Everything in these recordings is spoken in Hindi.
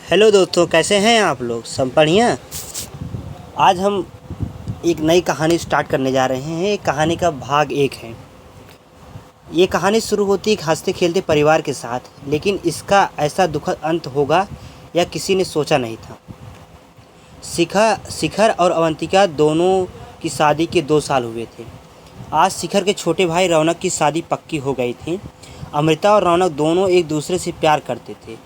हेलो दोस्तों, कैसे हैं आप लोग? सब बढ़िया। आज हम एक नई कहानी स्टार्ट करने जा रहे हैं। ये कहानी का भाग 1 है। ये कहानी शुरू होती है एक हंसते खेलते परिवार के साथ, लेकिन इसका ऐसा दुखद अंत होगा यह किसी ने सोचा नहीं था। शिखर और अवंतिका दोनों की शादी के 2 साल हुए थे। आज शिखर के छोटे भाई रौनक की शादी पक्की हो गई थी। अमृता और रौनक दोनों एक दूसरे से प्यार करते थे।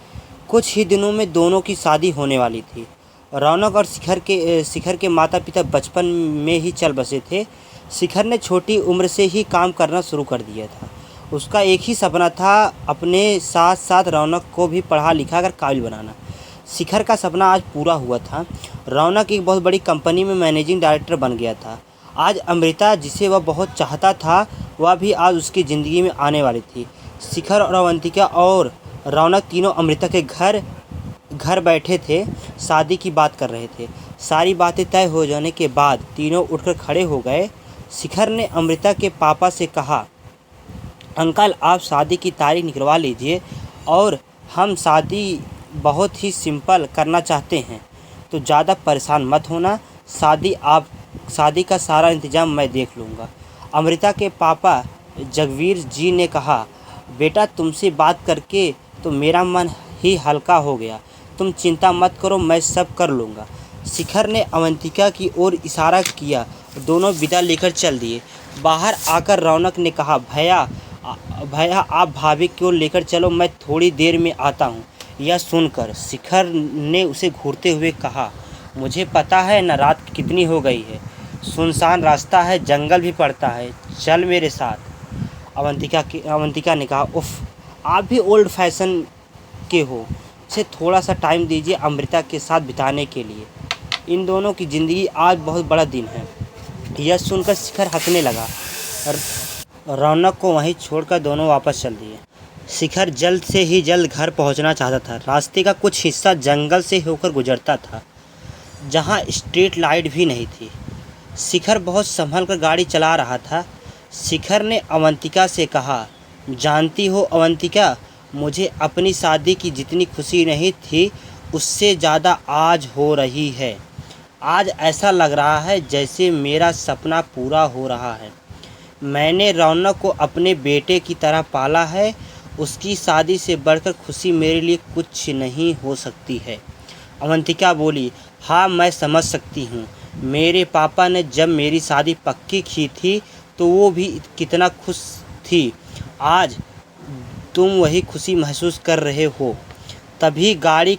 कुछ ही दिनों में दोनों की शादी होने वाली थी। रौनक और शिखर के माता पिता बचपन में ही चल बसे थे। शिखर ने छोटी उम्र से ही काम करना शुरू कर दिया था। उसका एक ही सपना था, अपने साथ साथ रौनक को भी पढ़ा लिखा कर काबिल बनाना। शिखर का सपना आज पूरा हुआ था। रौनक एक बहुत बड़ी कंपनी में मैनेजिंग डायरेक्टर बन गया था। आज अमृता, जिसे वह बहुत चाहता था, वह भी आज उसकी ज़िंदगी में आने वाली थी। शिखर और अवंतिका और रौनक तीनों अमृता के घर बैठे थे, शादी की बात कर रहे थे। सारी बातें तय हो जाने के बाद तीनों उठकर खड़े हो गए। शिखर ने अमृता के पापा से कहा, अंकल, आप शादी की तारीख निकलवा लीजिए, और हम शादी बहुत ही सिंपल करना चाहते हैं, तो ज़्यादा परेशान मत होना। शादी का सारा इंतज़ाम मैं देख लूँगा। अमृता के पापा जगवीर जी ने कहा, बेटा, तुमसे बात करके तो मेरा मन ही हल्का हो गया। तुम चिंता मत करो, मैं सब कर लूँगा। शिखर ने अवंतिका की ओर इशारा किया। दोनों विदा लेकर चल दिए। बाहर आकर रौनक ने कहा, भैया आप भाभी को लेकर चलो, मैं थोड़ी देर में आता हूँ। यह सुनकर शिखर ने उसे घूरते हुए कहा, मुझे पता है न रात कितनी हो गई है, सुनसान रास्ता है, जंगल भी पड़ता है, चल मेरे साथ। अवंतिका ने कहा, उफ, आप भी ओल्ड फैशन के हो, इसे थोड़ा सा टाइम दीजिए अमृता के साथ बिताने के लिए। इन दोनों की ज़िंदगी आज बहुत बड़ा दिन है। यह सुनकर शिखर हंसने लगा। रौनक को वहीं छोड़कर दोनों वापस चल दिए। शिखर जल्द से ही जल्द घर पहुंचना चाहता था। रास्ते का कुछ हिस्सा जंगल से होकर गुजरता था, जहां स्ट्रीट लाइट भी नहीं थी। शिखर बहुत संभल कर गाड़ी चला रहा था। शिखर ने अवंतिका से कहा, जानती हो अवंतिका, मुझे अपनी शादी की जितनी खुशी नहीं थी, उससे ज़्यादा आज हो रही है। आज ऐसा लग रहा है जैसे मेरा सपना पूरा हो रहा है। मैंने रौनक को अपने बेटे की तरह पाला है। उसकी शादी से बढ़कर खुशी मेरे लिए कुछ नहीं हो सकती है। अवंतिका बोली, हाँ, मैं समझ सकती हूँ। मेरे पापा ने जब मेरी शादी पक्की की थी तो वो भी कितना खुश थी। आज तुम वही खुशी महसूस कर रहे हो। तभी गाड़ी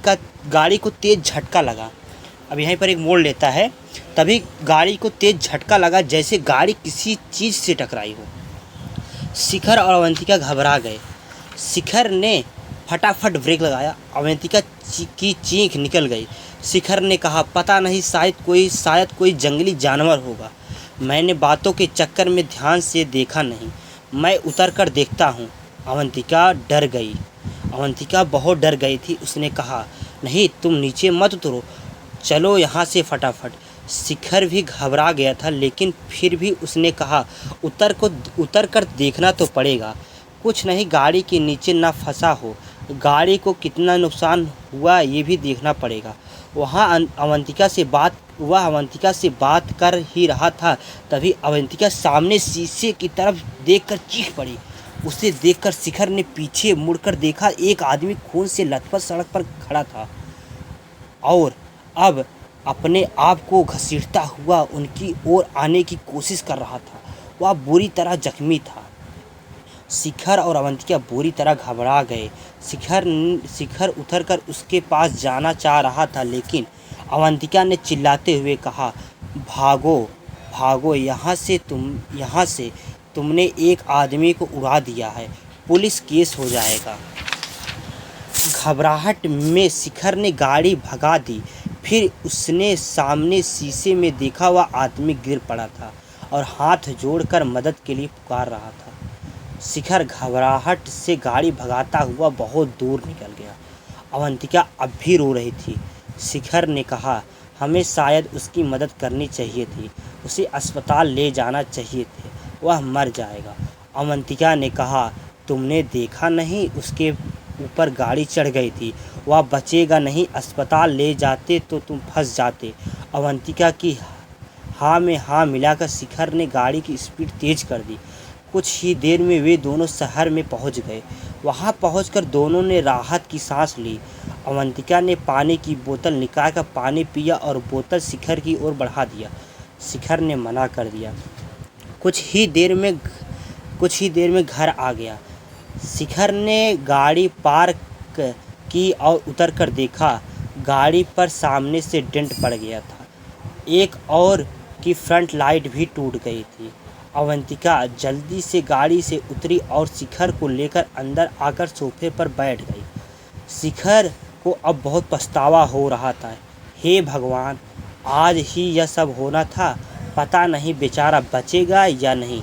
को तेज़ झटका लगा। अब यहीं पर एक मोड़ लेता है। तभी गाड़ी को तेज़ झटका लगा, जैसे गाड़ी किसी चीज़ से टकराई हो। शिखर और अवंतिका घबरा गए। शिखर ने फटाफट ब्रेक लगाया। अवंतिका की चीख निकल गई। शिखर ने कहा, पता नहीं, शायद कोई जंगली जानवर होगा। मैंने बातों के चक्कर में ध्यान से देखा नहीं। मैं उतर कर देखता हूँ। अवंतिका डर गई। अवंतिका बहुत डर गई थी। उसने कहा, नहीं, तुम नीचे मत उतरो, चलो यहाँ से फटाफट। शिखर भी घबरा गया था, लेकिन फिर भी उसने कहा, उतर कर देखना तो पड़ेगा। कुछ नहीं, गाड़ी के नीचे ना फंसा हो। गाड़ी को कितना नुकसान हुआ ये भी देखना पड़ेगा। वह अवंतिका से बात कर ही रहा था, तभी अवंतिका सामने शीशे की तरफ देखकर चीख पड़ी। उसे देखकर शिखर ने पीछे मुड़कर देखा। एक आदमी खून से लथपथ सड़क पर खड़ा था और अब अपने आप को घसीटता हुआ उनकी ओर आने की कोशिश कर रहा था। वह बुरी तरह जख्मी था। शिखर और अवंतिका बुरी तरह घबरा गए। शिखर उतरकर उसके पास जाना चाह रहा था, लेकिन अवंतिका ने चिल्लाते हुए कहा, भागो भागो यहाँ से, तुमने एक आदमी को उड़ा दिया है, पुलिस केस हो जाएगा। घबराहट में शिखर ने गाड़ी भगा दी। फिर उसने सामने शीशे में देखा, वह आदमी गिर पड़ा था और हाथ जोड़कर मदद के लिए पुकार रहा था। शिखर घबराहट से गाड़ी भगाता हुआ बहुत दूर निकल गया। अवंतिका अब भी रो रही थी। शिखर ने कहा, हमें शायद उसकी मदद करनी चाहिए थी, उसे अस्पताल ले जाना चाहिए थे, वह मर जाएगा। अवंतिका ने कहा, तुमने देखा नहीं, उसके ऊपर गाड़ी चढ़ गई थी। वह बचेगा नहीं, अस्पताल ले जाते तो तुम फंस जाते। अवंतिका की हाँ में हाँ मिलाकर शिखर ने गाड़ी की स्पीड तेज कर दी। कुछ ही देर में वे दोनों शहर में पहुंच गए। वहां पहुंचकर दोनों ने राहत की सांस ली। अवंतिका ने पानी की बोतल निकालकर पानी पिया और बोतल शिखर की ओर बढ़ा दिया। शिखर ने मना कर दिया। कुछ ही देर में घर आ गया। शिखर ने गाड़ी पार्क की और उतरकर देखा। गाड़ी पर सामने से डेंट पड़ गया था। एक और की फ्रंट लाइट भी टूट गई थी। अवंतिका जल्दी से गाड़ी से उतरी और शिखर को लेकर अंदर आकर सोफे पर बैठ गई। शिखर को अब बहुत पछतावा हो रहा था। हे भगवान, आज ही यह सब होना था। पता नहीं बेचारा बचेगा या नहीं।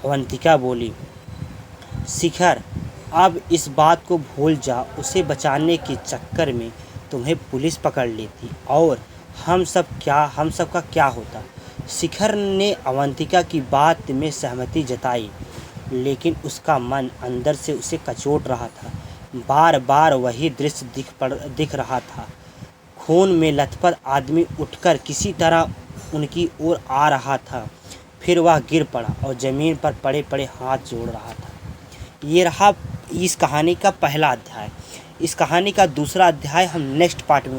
अवंतिका बोली, शिखर, अब इस बात को भूल जा। उसे बचाने के चक्कर में तुम्हें पुलिस पकड़ लेती और हम सब का क्या होता। शिखर ने अवंतिका की बात में सहमति जताई, लेकिन उसका मन अंदर से उसे कचोट रहा था। बार बार वही दृश्य दिख रहा था। खून में लथपथ आदमी उठकर किसी तरह उनकी ओर आ रहा था। फिर वह गिर पड़ा और ज़मीन पर पड़े पड़े हाथ जोड़ रहा था। ये रहा इस कहानी का पहला अध्याय। इस कहानी का दूसरा अध्याय हम नेक्स्ट पार्ट में